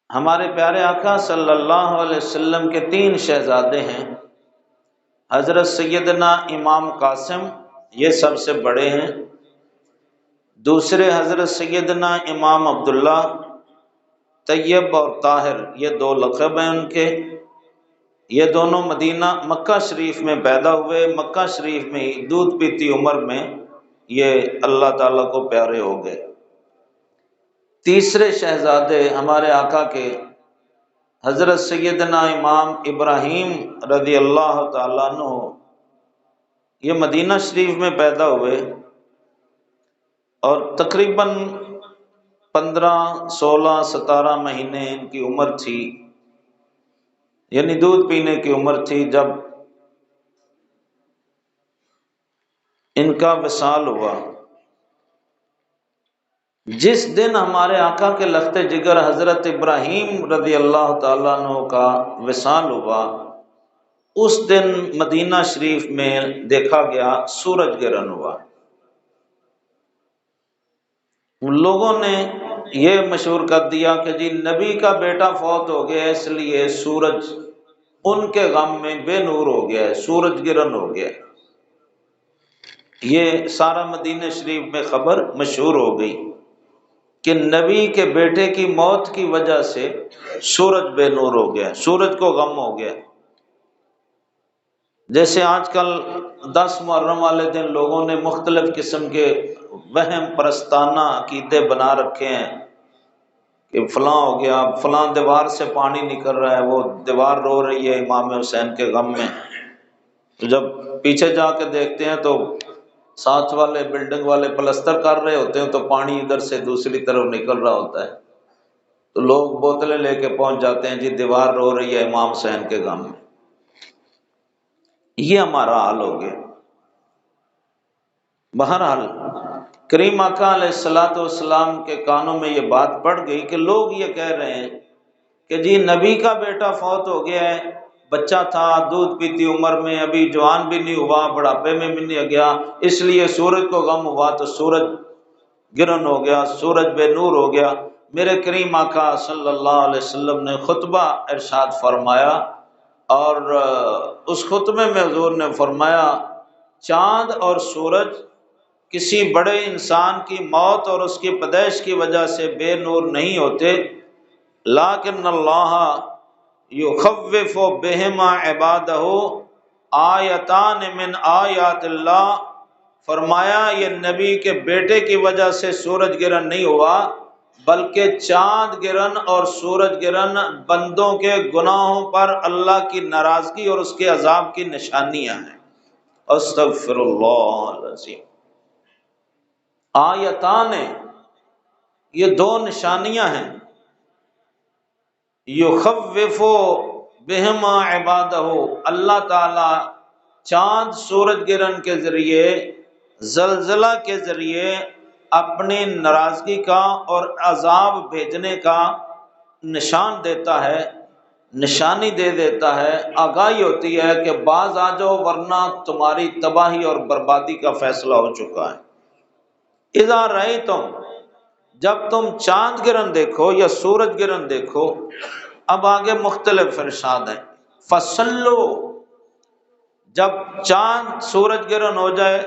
ہمارے پیارے آقا صلی اللہ علیہ وسلم کے 3 شہزادے ہیں۔ حضرت سیدنا امام قاسم، یہ سب سے بڑے ہیں۔ دوسرے حضرت سیدنا امام عبداللہ، طیب اور طاہر، یہ 2 لقب ہیں ان کے۔ یہ دونوں مکہ شریف میں پیدا ہوئے، مکہ شریف میں ہی دودھ پیتی عمر میں یہ اللہ تعالیٰ کو پیارے ہو گئے۔ تیسرے شہزادے ہمارے آقا کے حضرت سیدنا امام ابراہیم رضی اللہ تعالیٰ عنہ، یہ مدینہ شریف میں پیدا ہوئے اور تقریباً 15، 16، 17 مہینے ان کی عمر تھی، یعنی دودھ پینے کی عمر تھی جب ان کا وصال ہوا۔ جس دن ہمارے آقا کے لخت جگر حضرت ابراہیم رضی اللہ تعالیٰ عنہ کا وصال ہوا، اس دن مدینہ شریف میں دیکھا گیا سورج گرہن ہوا۔ لوگوں نے یہ مشہور کر دیا کہ جی نبی کا بیٹا فوت ہو گیا، اس لیے سورج ان کے غم میں بے نور ہو گیا ہے، سورج گرہن ہو گیا ہے۔ یہ سارا مدینہ شریف میں خبر مشہور ہو گئی کہ نبی کے بیٹے کی موت کی وجہ سے سورج بے نور ہو گیا، سورج کو غم ہو گیا۔ جیسے آج کل 10 محرم والے دن لوگوں نے مختلف قسم کے وہم پرستانہ عقیدے بنا رکھے ہیں کہ فلاں ہو گیا، فلاں دیوار سے پانی نکل رہا ہے، وہ دیوار رو رہی ہے امام حسین کے غم میں۔ تو جب پیچھے جا کے دیکھتے ہیں تو ساتھ والے بلڈنگ والے پلستر کر رہے ہوتے ہیں تو پانی ادھر سے دوسری طرف نکل رہا ہوتا ہے، تو لوگ بوتلیں لے کے پہنچ جاتے ہیں، جی دیوار رو رہی ہے امام حسین کے غم میں۔ یہ ہمارا حال ہو گیا۔ بہرحال کریم آقا علیہ الصلوۃ والسلام کے کانوں میں یہ بات پڑ گئی کہ لوگ یہ کہہ رہے ہیں کہ جی نبی کا بیٹا فوت ہو گیا ہے، بچہ تھا دودھ پیتی عمر میں، ابھی جوان بھی نہیں ہوا، بڑھاپے میں بھی نہیں گیا، اس لیے سورج کو غم ہوا تو سورج گرہن ہو گیا، سورج بے نور ہو گیا۔ میرے کریم آقا صلی اللہ علیہ وسلم نے خطبہ ارشاد فرمایا، اور اس خطبے میں حضور نے فرمایا چاند اور سورج کسی بڑے انسان کی موت اور اس کی پیدائش کی وجہ سے بے نور نہیں ہوتے، لیکن اللہ یخوف بہما عبادہ آیتان من آیات اللہ۔ فرمایا یہ نبی کے بیٹے کی وجہ سے سورج گرہن نہیں ہوا، بلکہ چاند گرہن اور سورج گرہن بندوں کے گناہوں پر اللہ کی ناراضگی اور اس کے عذاب کی نشانیاں ہیں۔ استغفر اللہ العظیم۔ آیتان، یہ 2 نشانیاں ہیں۔ یخوف بہما عبادہ، اللہ تعالی چاند سورج گرہن کے ذریعے، زلزلہ کے ذریعے اپنی ناراضگی کا اور عذاب بھیجنے کا نشان دیتا ہے، نشانی دے دیتا ہے، آگاہی ہوتی ہے کہ باز آ جاؤ ورنہ تمہاری تباہی اور بربادی کا فیصلہ ہو چکا ہے۔ اذا رأیتم، جب تم چاند گرہن دیکھو یا سورج گرہن دیکھو، اب آگے مختلف ارشاد ہیں۔ فصلو، جب چاند سورج گرہن ہو جائے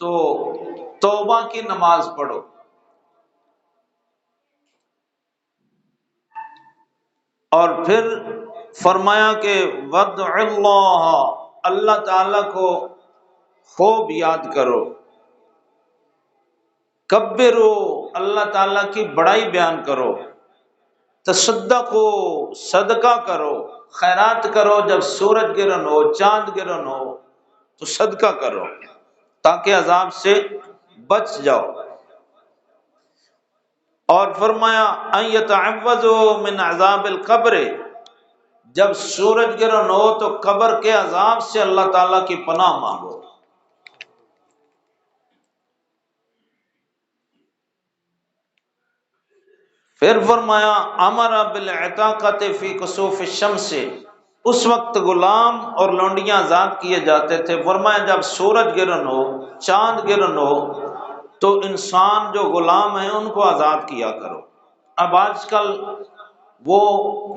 تو توبہ کی نماز پڑھو۔ اور پھر فرمایا کہ وَادْعُ اللَّهَ، اللہ تعالیٰ کو خوب یاد کرو۔ کبرو، اللہ تعالیٰ کی بڑائی بیان کرو۔ تصدقو، صدقہ کرو، خیرات کرو۔ جب سورج گرہن ہو، چاند گرہن ہو تو صدقہ کرو تاکہ عذاب سے بچ جاؤ۔ اور فرمایا ان یتعوذوا من عذاب القبر، جب سورج گرہن ہو تو قبر کے عذاب سے اللہ تعالیٰ کی پناہ مانگو۔ پھر فرمایا امر بالعتاقۃ فی کسوف الشمس، اس وقت غلام اور لونڈیاں آزاد کیے جاتے تھے۔ فرمایا جب سورج گرہن ہو، چاند گرہن ہو تو انسان جو غلام ہیں ان کو آزاد کیا کرو۔ اب آج کل وہ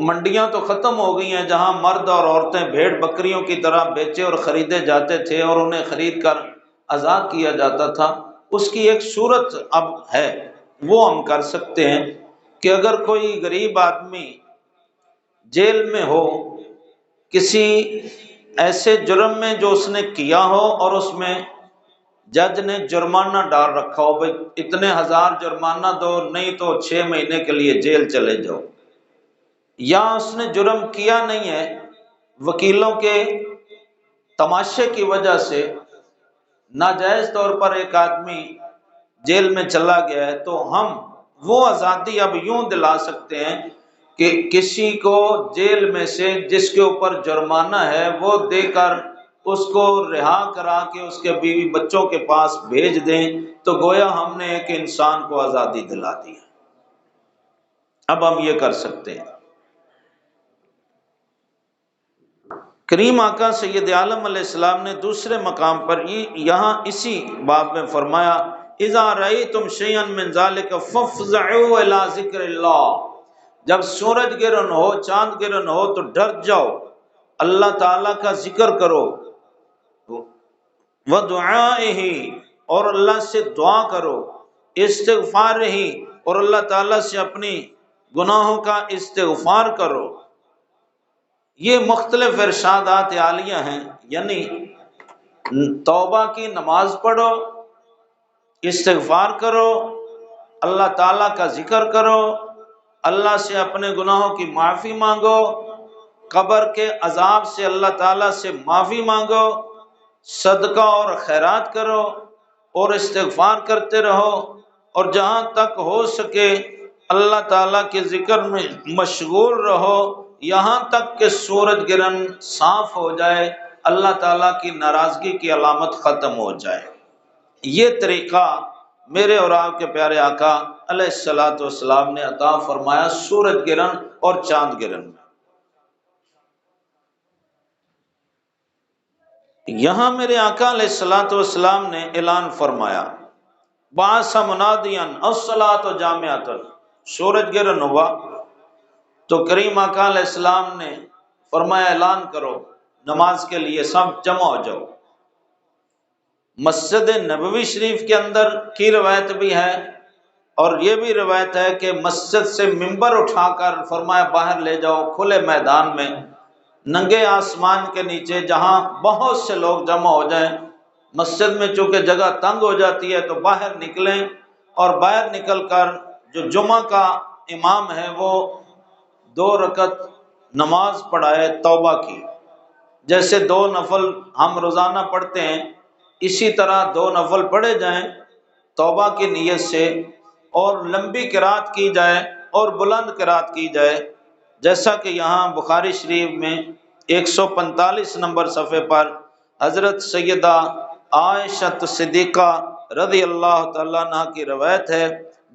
منڈیاں تو ختم ہو گئی ہیں جہاں مرد اور عورتیں بھیڑ بکریوں کی طرح بیچے اور خریدے جاتے تھے اور انہیں خرید کر آزاد کیا جاتا تھا، اس کی ایک صورت اب ہے، وہ ہم کر سکتے ہیں کہ اگر کوئی غریب آدمی جیل میں ہو کسی ایسے جرم میں جو اس نے کیا ہو اور اس میں جج نے جرمانہ ڈال رکھا ہو، بھائی اتنے ہزار جرمانہ دو نہیں تو 6 مہینے کے لیے جیل چلے جاؤ، یا اس نے جرم کیا نہیں ہے، وکیلوں کے تماشے کی وجہ سے ناجائز طور پر ایک آدمی جیل میں چلا گیا ہے، تو ہم وہ آزادی اب یوں دلا سکتے ہیں کہ کسی کو جیل میں سے جس کے اوپر جرمانہ ہے وہ دے کر اس کو رہا کرا کے اس کے بیوی بچوں کے پاس بھیج دیں، تو گویا ہم نے ایک انسان کو آزادی دلا دی ہے۔ اب ہم یہ کر سکتے ہیں۔ کریم آقا سید عالم علیہ السلام نے دوسرے مقام پر یہاں اسی باب میں فرمایا اذا رأیتم شیئا من ذلک فافزعوا الی ذکر اللہ، جب سورج گرہن ہو چاند گرہن ہو تو ڈر جاؤ، اللہ تعالیٰ کا ذکر کرو، وَدُعَائِهِ اور اللہ سے دعا کرو، استغفارہ اور اللہ تعالیٰ سے اپنی گناہوں کا استغفار کرو۔ یہ مختلف ارشادات عالیہ ہیں، یعنی توبہ کی نماز پڑھو، استغفار کرو، اللہ تعالیٰ کا ذکر کرو، اللہ سے اپنے گناہوں کی معافی مانگو، قبر کے عذاب سے اللہ تعالیٰ سے معافی مانگو، صدقہ اور خیرات کرو اور استغفار کرتے رہو، اور جہاں تک ہو سکے اللہ تعالیٰ کے ذکر میں مشغول رہو یہاں تک کہ سورج گرہن صاف ہو جائے، اللہ تعالیٰ کی ناراضگی کی علامت ختم ہو جائے۔ یہ طریقہ میرے اور آپ کے پیارے آقا علیہ الصلوۃ والسلام نے عطا فرمایا سورج گرہن اور چاند گرہن میں۔ یہاں میرے آقا علیہ الصلوۃ والسلام نے اعلان فرمایا بعث منادیا الصلاۃ جامعۃ، سورج گرہن ہوا تو کریم آقا علیہ السلام نے فرمایا اعلان کرو نماز کے لیے سب جمع ہو جاؤ۔ مسجد نبوی شریف کے اندر کی روایت بھی ہے اور یہ بھی روایت ہے کہ مسجد سے ممبر اٹھا کر فرمایا باہر لے جاؤ کھلے میدان میں، ننگے آسمان کے نیچے جہاں بہت سے لوگ جمع ہو جائیں۔ مسجد میں چونکہ جگہ تنگ ہو جاتی ہے تو باہر نکلیں اور باہر نکل کر جو جمعہ کا امام ہے وہ 2 رکعت نماز پڑھائے توبہ کی، جیسے 2 نفل ہم روزانہ پڑھتے ہیں اسی طرح 2 نفل پڑھے جائیں توبہ کی نیت سے، اور لمبی قرات کی جائے اور بلند قرات کی جائے، جیسا کہ یہاں بخاری شریف میں 145 نمبر صفحے پر حضرت سیدہ عائشہ صدیقہ رضی اللہ تعالیٰ عنہ کی روایت ہے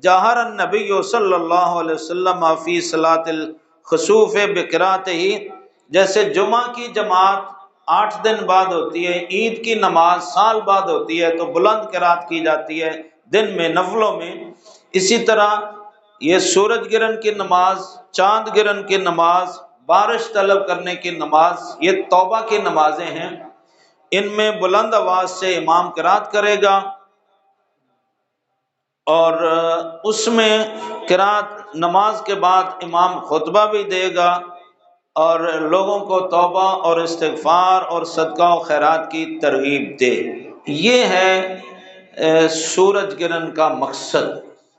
جہر النبی صلی اللہ علیہ وسلم فی صلاۃ الخسوف بقراءتہ، جیسے جمعہ کی جماعت 8 دن بعد ہوتی ہے، عید کی نماز سال بعد ہوتی ہے تو بلند قرات کی جاتی ہے دن میں نفلوں میں، اسی طرح یہ سورج گرہن کی نماز، چاند گرہن کی نماز، بارش طلب کرنے کی نماز، یہ توبہ کی نمازیں ہیں، ان میں بلند آواز سے امام قرات کرے گا اور اس میں قرات نماز کے بعد امام خطبہ بھی دے گا اور لوگوں کو توبہ اور استغفار اور صدقہ و خیرات کی ترغیب دے۔ یہ ہے سورج گرہن کا مقصد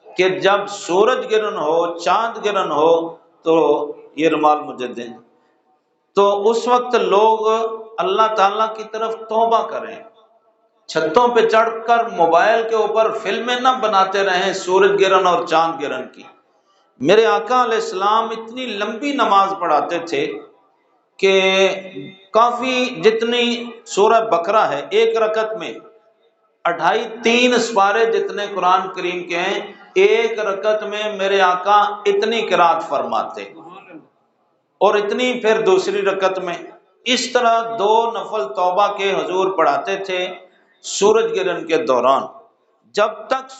کہ جب سورج گرہن ہو چاند گرہن ہو تو یہ رومال مجھے دیں، تو اس وقت لوگ اللہ تعالیٰ کی طرف توبہ کریں، چھتوں پہ چڑھ کر موبائل کے اوپر فلمیں نہ بناتے رہیں سورج گرہن اور چاند گرہن کی۔ میرے آقا علیہ السلام اتنی لمبی نماز پڑھاتے تھے کہ کافی جتنی سورہ بقرہ ہے 1 رکعت میں 2.5-3 سپارے جتنے قرآن کریم کے ہیں 1 رکعت میں میرے آقا اتنی قرات فرماتے اور اتنی پھر دوسری رکعت میں، اس طرح 2 نفل توبہ کے حضور پڑھاتے تھے سورج گرہن کے دوران، جب تک